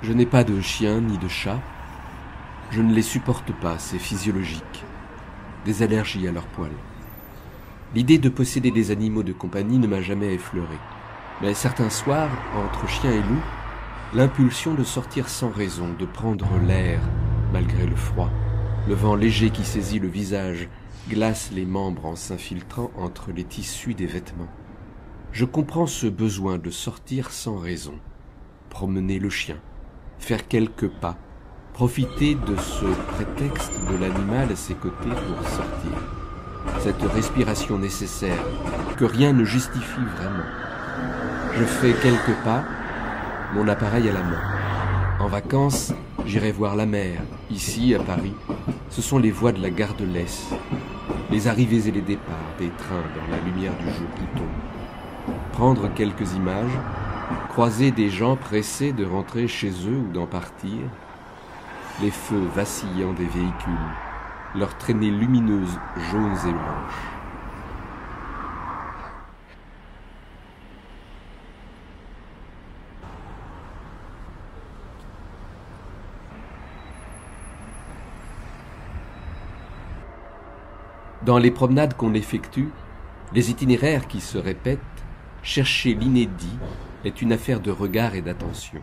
Je n'ai pas de chien ni de chat. Je ne les supporte pas, c'est physiologique. Des allergies à leurs poils. L'idée de posséder des animaux de compagnie ne m'a jamais effleuré. Mais certains soirs, entre chien et loup, l'impulsion de sortir sans raison, de prendre l'air, malgré le froid, le vent léger qui saisit le visage, glace les membres en s'infiltrant entre les tissus des vêtements. Je comprends ce besoin de sortir sans raison, promener le chien, faire quelques pas, profiter de ce prétexte de l'animal à ses côtés pour sortir. Cette respiration nécessaire que rien ne justifie vraiment. Je fais quelques pas, mon appareil à la main. En vacances, j'irai voir la mer. Ici, à Paris, ce sont les voies de la gare de l'Est, les arrivées et les départs des trains dans la lumière du jour qui tombe. Prendre quelques images, croiser des gens pressés de rentrer chez eux ou d'en partir, les feux vacillants des véhicules, leurs traînées lumineuses jaunes et blanches. Dans les promenades qu'on effectue, les itinéraires qui se répètent, chercher l'inédit est une affaire de regard et d'attention.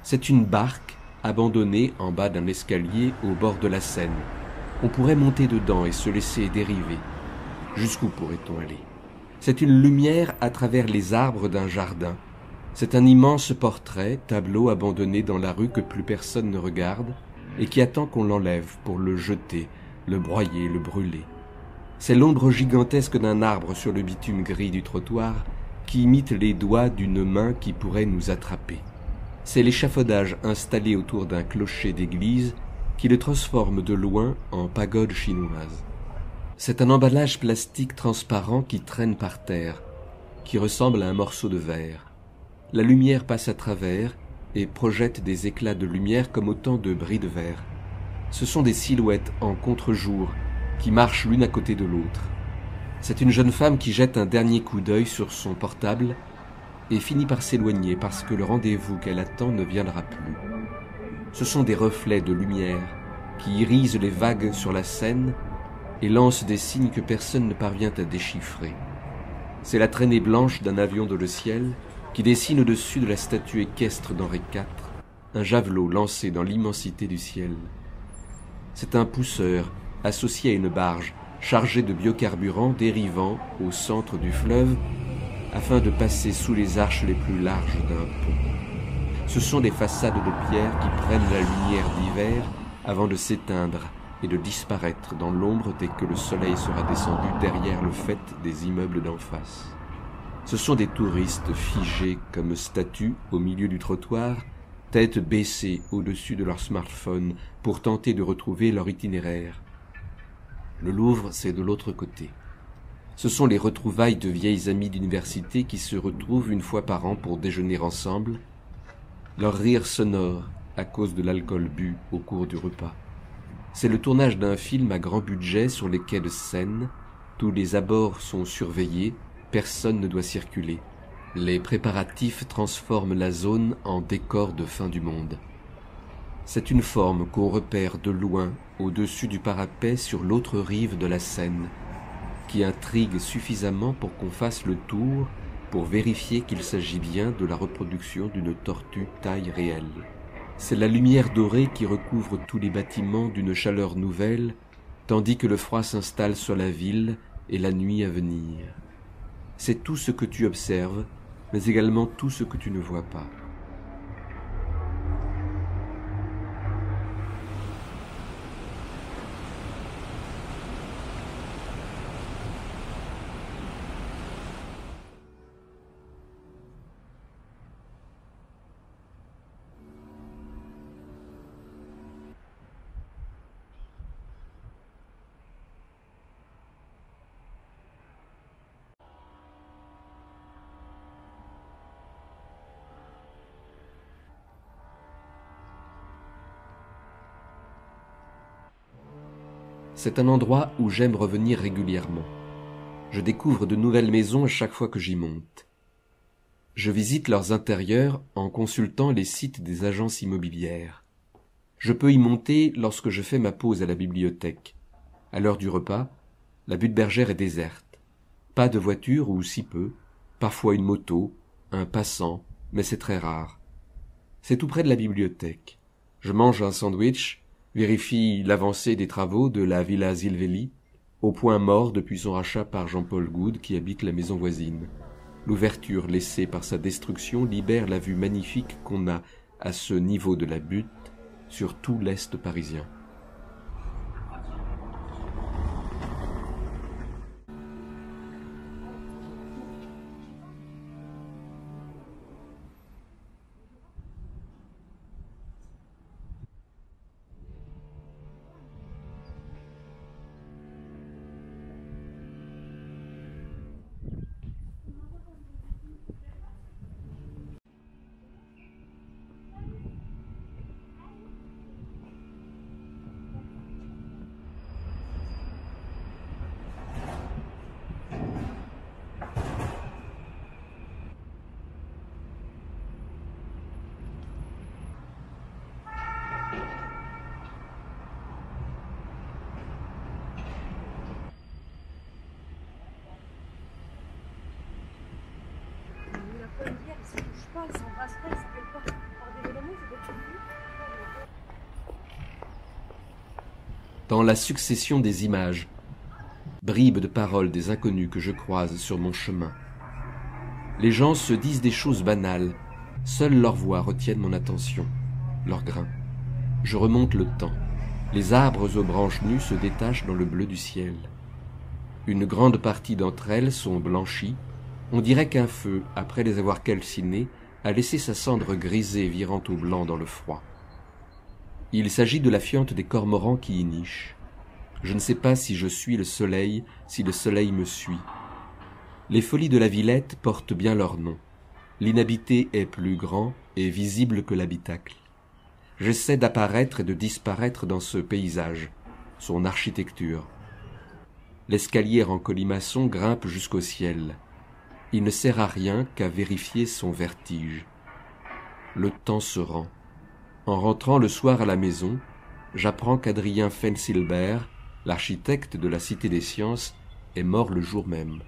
C'est une barque abandonnée en bas d'un escalier au bord de la Seine. On pourrait monter dedans et se laisser dériver. Jusqu'où pourrait-on aller? C'est une lumière à travers les arbres d'un jardin. C'est un immense portrait, tableau abandonné dans la rue que plus personne ne regarde et qui attend qu'on l'enlève pour le jeter, le broyer, le brûler. C'est l'ombre gigantesque d'un arbre sur le bitume gris du trottoir qui imite les doigts d'une main qui pourrait nous attraper. C'est l'échafaudage installé autour d'un clocher d'église qui le transforme de loin en pagode chinoise. C'est un emballage plastique transparent qui traîne par terre, qui ressemble à un morceau de verre. La lumière passe à travers et projette des éclats de lumière comme autant de bris de verre. Ce sont des silhouettes en contre-jour qui marchent l'une à côté de l'autre. C'est une jeune femme qui jette un dernier coup d'œil sur son portable et finit par s'éloigner parce que le rendez-vous qu'elle attend ne viendra plus. Ce sont des reflets de lumière qui irisent les vagues sur la Seine et lancent des signes que personne ne parvient à déchiffrer. C'est la traînée blanche d'un avion dans le ciel qui dessine au-dessus de la statue équestre d'Henri IV un javelot lancé dans l'immensité du ciel. C'est un pousseur associé à une barge chargée de biocarburant dérivant au centre du fleuve afin de passer sous les arches les plus larges d'un pont. Ce sont des façades de pierre qui prennent la lumière d'hiver avant de s'éteindre et de disparaître dans l'ombre dès que le soleil sera descendu derrière le faîte des immeubles d'en face. Ce sont des touristes figés comme statues au milieu du trottoir, tête baissée au-dessus de leur smartphone pour tenter de retrouver leur itinéraire. Le Louvre, c'est de l'autre côté. Ce sont les retrouvailles de vieilles amies d'université qui se retrouvent une fois par an pour déjeuner ensemble, leur rire sonore à cause de l'alcool bu au cours du repas. C'est le tournage d'un film à grand budget sur les quais de Seine. Tous les abords sont surveillés, personne ne doit circuler. Les préparatifs transforment la zone en décor de fin du monde. C'est une forme qu'on repère de loin au-dessus du parapet sur l'autre rive de la Seine, qui intrigue suffisamment pour qu'on fasse le tour pour vérifier qu'il s'agit bien de la reproduction d'une tortue taille réelle. C'est la lumière dorée qui recouvre tous les bâtiments d'une chaleur nouvelle, tandis que le froid s'installe sur la ville et la nuit à venir. C'est tout ce que tu observes, mais également tout ce que tu ne vois pas. C'est un endroit où j'aime revenir régulièrement. Je découvre de nouvelles maisons à chaque fois que j'y monte. Je visite leurs intérieurs en consultant les sites des agences immobilières. Je peux y monter lorsque je fais ma pause à la bibliothèque. À l'heure du repas, la butte bergère est déserte. Pas de voiture ou si peu, parfois une moto, un passant, mais c'est très rare. C'est tout près de la bibliothèque. Je mange un sandwich, vérifie l'avancée des travaux de la Villa Silvelli, au point mort depuis son rachat par Jean-Paul Goude qui habite la maison voisine. L'ouverture laissée par sa destruction libère la vue magnifique qu'on a à ce niveau de la butte sur tout l'est parisien. Dans la succession des images, bribes de paroles des inconnus que je croise sur mon chemin. Les gens se disent des choses banales, seules leurs voix retiennent mon attention, leurs grains. Je remonte le temps. Les arbres aux branches nues se détachent dans le bleu du ciel. Une grande partie d'entre elles sont blanchies. On dirait qu'un feu, après les avoir calcinées, a laissé sa cendre grisée virant au blanc dans le froid. Il s'agit de la fiente des cormorans qui y nichent. Je ne sais pas si je suis le soleil, si le soleil me suit. Les folies de la Villette portent bien leur nom. L'inhabité est plus grand et visible que l'habitacle. J'essaie d'apparaître et de disparaître dans ce paysage, son architecture. L'escalier en colimaçon grimpe jusqu'au ciel. Il ne sert à rien qu'à vérifier son vertige. Le temps se rend. En rentrant le soir à la maison, j'apprends qu'Adrien Fensilber, l'architecte de la Cité des Sciences, est mort le jour même.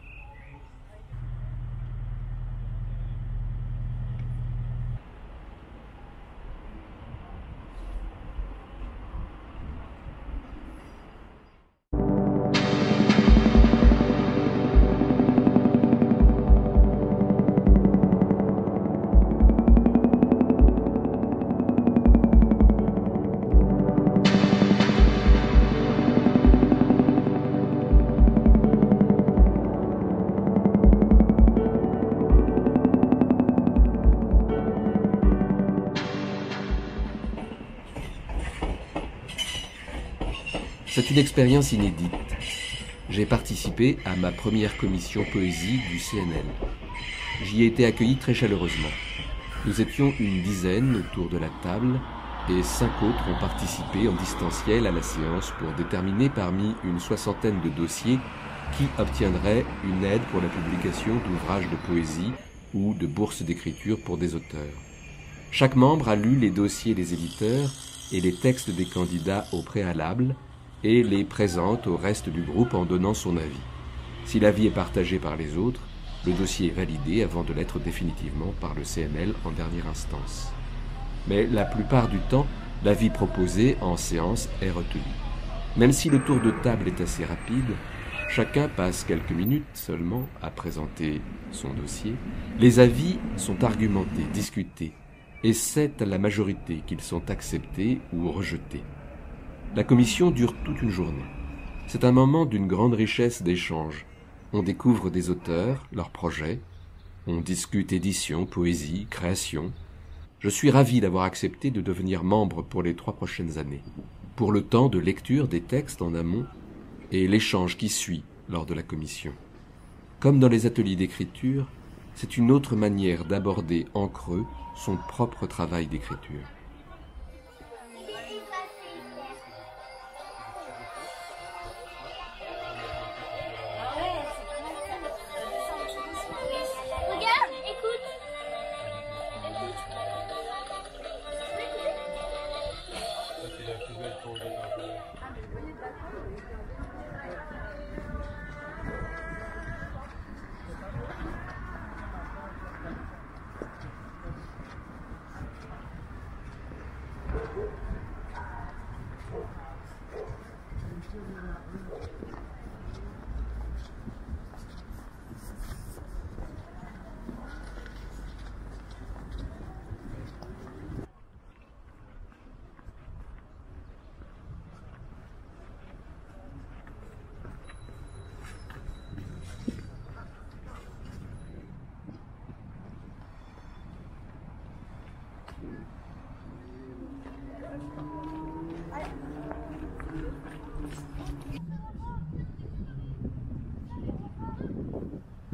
C'est une expérience inédite. J'ai participé à ma première commission poésie du CNL. J'y ai été accueilli très chaleureusement. Nous étions une dizaine autour de la table et 5 autres ont participé en distanciel à la séance pour déterminer parmi une soixantaine de dossiers qui obtiendrait une aide pour la publication d'ouvrages de poésie ou de bourses d'écriture pour des auteurs. Chaque membre a lu les dossiers des éditeurs et les textes des candidats au préalable et les présente au reste du groupe en donnant son avis. Si l'avis est partagé par les autres, le dossier est validé avant de l'être définitivement par le CNL en dernière instance. Mais la plupart du temps, l'avis proposé en séance est retenu. Même si le tour de table est assez rapide, chacun passe quelques minutes seulement à présenter son dossier. Les avis sont argumentés, discutés, et c'est à la majorité qu'ils sont acceptés ou rejetés. La commission dure toute une journée. C'est un moment d'une grande richesse d'échanges. On découvre des auteurs, leurs projets, on discute édition, poésie, création. Je suis ravi d'avoir accepté de devenir membre pour les 3 prochaines années, pour le temps de lecture des textes en amont et l'échange qui suit lors de la commission. Comme dans les ateliers d'écriture, c'est une autre manière d'aborder en creux son propre travail d'écriture.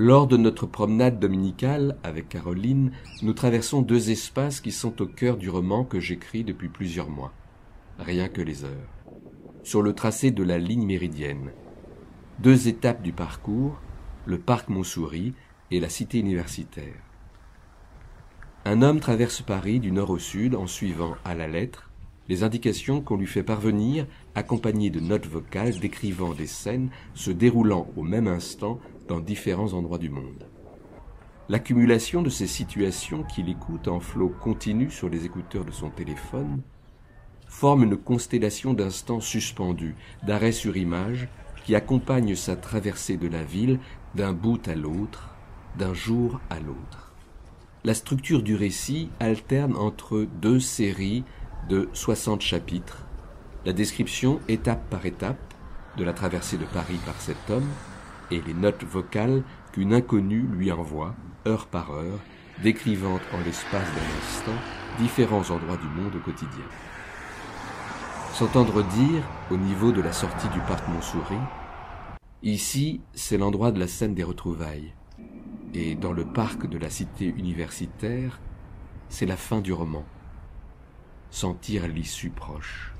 Lors de notre promenade dominicale avec Caroline, nous traversons deux espaces qui sont au cœur du roman que j'écris depuis plusieurs mois. Rien que les heures. Sur le tracé de la ligne méridienne. Deux étapes du parcours, le parc Montsouris et la cité universitaire. Un homme traverse Paris du nord au sud en suivant à la lettre les indications qu'on lui fait parvenir, accompagnées de notes vocales décrivant des scènes se déroulant au même instant dans différents endroits du monde. L'accumulation de ces situations qu'il écoute en flot continu sur les écouteurs de son téléphone forme une constellation d'instants suspendus, d'arrêts sur image, qui accompagne sa traversée de la ville d'un bout à l'autre, d'un jour à l'autre. La structure du récit alterne entre deux séries de 60 chapitres, la description étape par étape de la traversée de Paris par cet homme et les notes vocales qu'une inconnue lui envoie, heure par heure, décrivant en l'espace d'un instant différents endroits du monde au quotidien. S'entendre dire, au niveau de la sortie du parc Montsouris, ici c'est l'endroit de la scène des retrouvailles, et dans le parc de la cité universitaire, c'est la fin du roman. Sentir l'issue proche.